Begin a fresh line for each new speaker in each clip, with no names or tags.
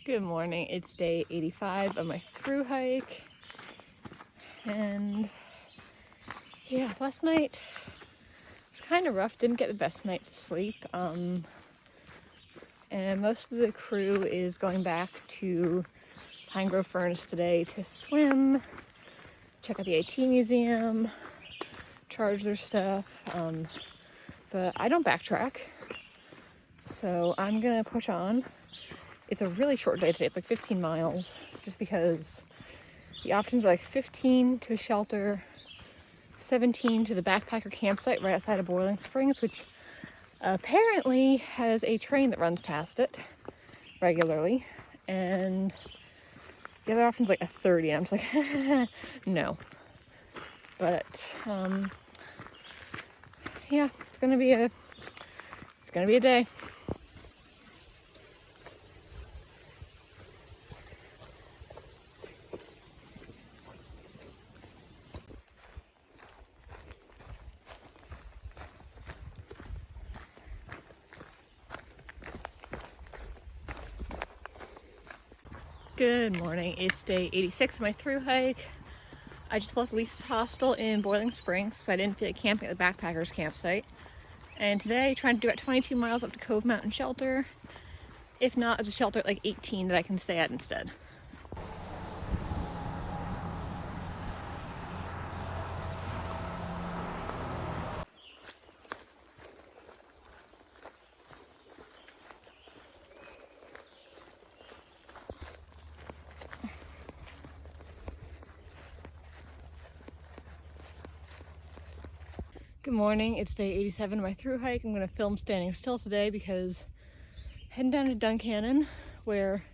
Good morning, it's day 85 of my through hike, and yeah, last night was kind of rough, didn't get the best night's sleep, and most of the crew is going back to Pine Grove Furnace today to swim, check out the AT museum, charge their stuff, but I don't backtrack, so I'm gonna push on. It's a really short day today. It's like 15 miles, just because the options are like 15 to a shelter, 17 to the backpacker campsite right outside of Boiling Springs, which apparently has a train that runs past it regularly, and the other option's like a 30, and I'm just like, no. But yeah, it's gonna be a day. Good morning, it's day 86 of my through hike. I just left Lisa's hostel in Boiling Springs because I didn't feel like camping at the backpackers campsite. And today, trying to do about 22 miles up to Cove Mountain Shelter. If not, there's a shelter at like 18 that I can stay at instead. Good morning, it's day 87 of my through hike. I'm going to film standing still today because heading down to Duncannon, where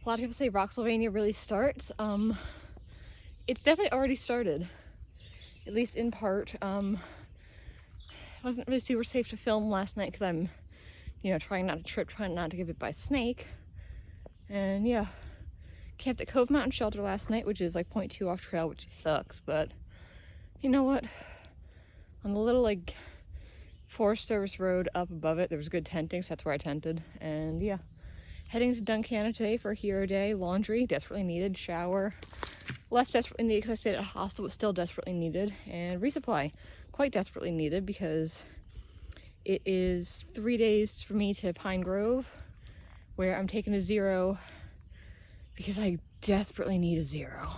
a lot of people say Rocksylvania really starts. It's definitely already started, at least in part. It wasn't really super safe to film last night because I'm, trying not to trip, trying not to get bit by a snake. And yeah, camped at Cove Mountain Shelter last night, which is like 0.2 off trail, which sucks, but you know what? On the little like Forest Service road up above it, there was good tenting, so that's where I tented. And yeah, heading to Duncannon today for a hero day. Laundry, desperately needed. Shower, less desperately needed because I stayed at a hostel, but still desperately needed. And resupply, quite desperately needed because it is 3 days for me to Pine Grove, where I'm taking a zero because I desperately need a zero.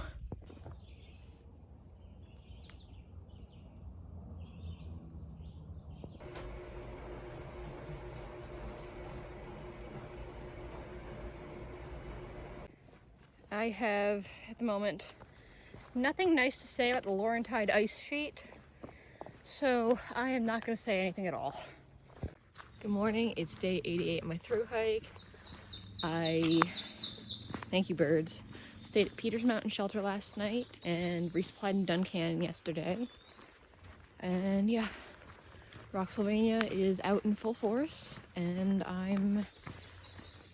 I have, at the moment, nothing nice to say about the Laurentide ice sheet, so I am not going to say anything at all. Good morning, it's day 88 of my through hike. Thank you birds, stayed at Peters Mountain Shelter last night and resupplied in Duncannon yesterday. And yeah, Rocksylvania is out in full force, and I'm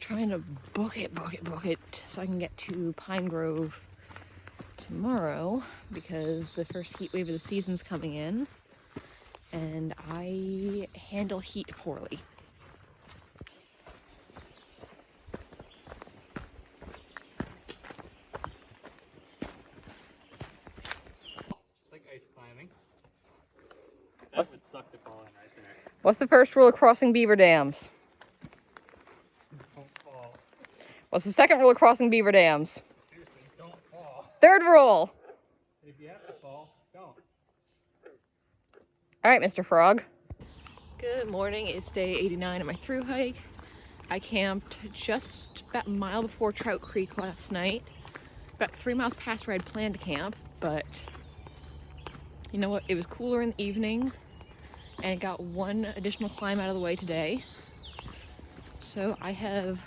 trying to book it so I can get to Pine Grove tomorrow because the first heat wave of the season's coming in and I handle heat poorly.
It's like ice climbing. That would suck to fall in right there.
What's the first rule of crossing beaver dams?
Don't fall.
What's the second rule of crossing beaver dams?
Seriously, don't fall.
Third rule!
If you have to fall, don't.
Alright, Mr. Frog. Good morning, it's day 89 of my through hike. I camped just about a mile before Trout Creek last night. About 3 miles past where I'd planned to camp, but you know what? It was cooler in the evening and it got one additional climb out of the way today. So I have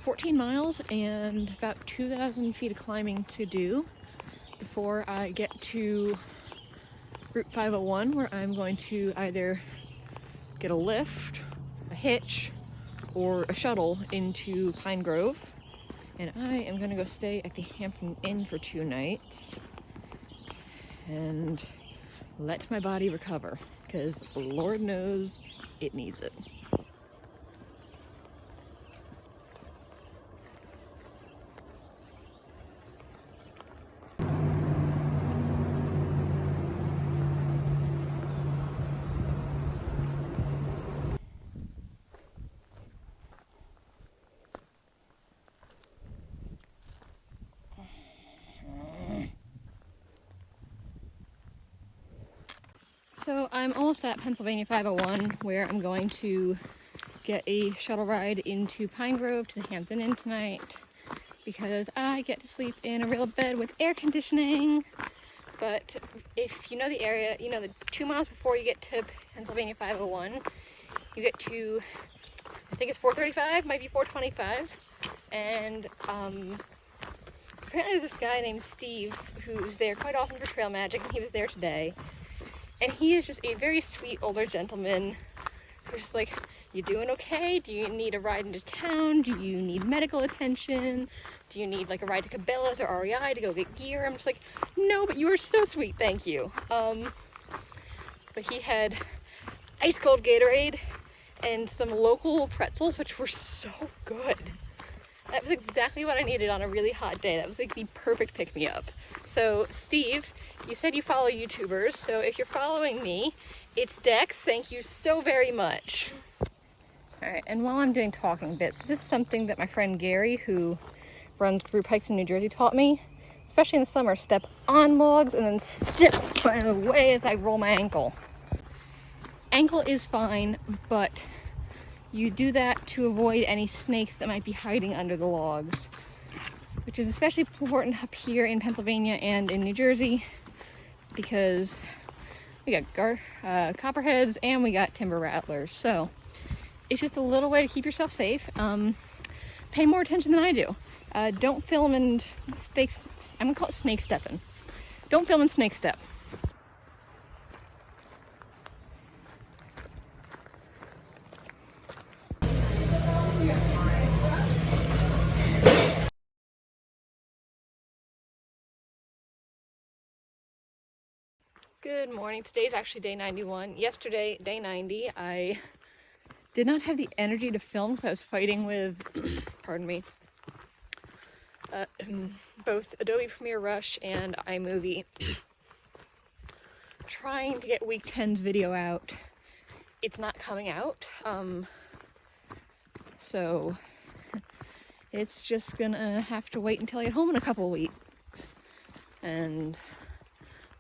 14 miles and about 2,000 feet of climbing to do before I get to Route 501, where I'm going to either get a lift, a hitch, or a shuttle into Pine Grove. And I am going to go stay at the Hampton Inn for 2 nights and let my body recover, because Lord knows it needs it. So I'm almost at Pennsylvania 501, where I'm going to get a shuttle ride into Pine Grove to the Hampton Inn tonight, because I get to sleep in a real bed with air conditioning. But if you know the area, you know the 2 miles before you get to Pennsylvania 501, you get to, I think it's 435, might be 425, and apparently there's this guy named Steve who's there quite often for trail magic, and he was there today. And he is just a very sweet older gentleman who's just like, you doing okay? Do you need a ride into town? Do you need medical attention? Do you need like a ride to Cabela's or REI to go get gear? I'm just like, no, but you are so sweet, thank you. But he had ice cold Gatorade and some local pretzels, which were so good. That was exactly what I needed on a really hot day. That was like the perfect pick-me-up. So Steve, you said you follow YouTubers, so if you're following me, it's Dex. Thank you so very much. All right, and while I'm doing talking bits, this is something that my friend Gary, who runs group hikes in New Jersey, taught me. Especially in the summer, step on logs and then step away as I roll my ankle. Ankle is fine, but you do that to avoid any snakes that might be hiding under the logs, which is especially important up here in Pennsylvania and in New Jersey, because we got copperheads and we got timber rattlers. So it's just a little way to keep yourself safe. Pay more attention than I do. Don't film in snakes. I'm gonna call it snake stepping. Don't film in snake step. Good morning. Today's actually day 91. Yesterday, day 90, I did not have the energy to film because I was fighting with, pardon me, both Adobe Premiere Rush and iMovie. Trying to get week 10's video out. It's not coming out. So it's just gonna have to wait until I get home in a couple of weeks. And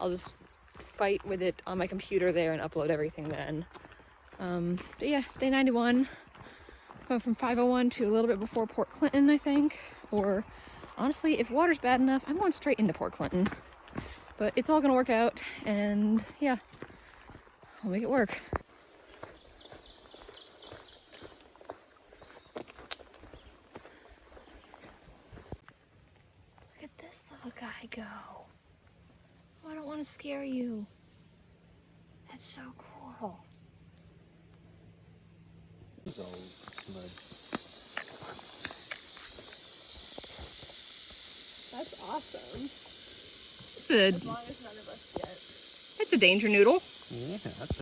I'll just fight with it on my computer there and upload everything then. But yeah, it's day 91. Going from 501 to a little bit before Port Clinton, I think. Or honestly, if water's bad enough, I'm going straight into Port Clinton. But it's all gonna work out, and yeah, I'll make it work. Look at this little guy go. Oh, I don't want to scare you. That's so cool.
So,
That's awesome. As long as none of us get. It's a danger noodle.
yeah, that's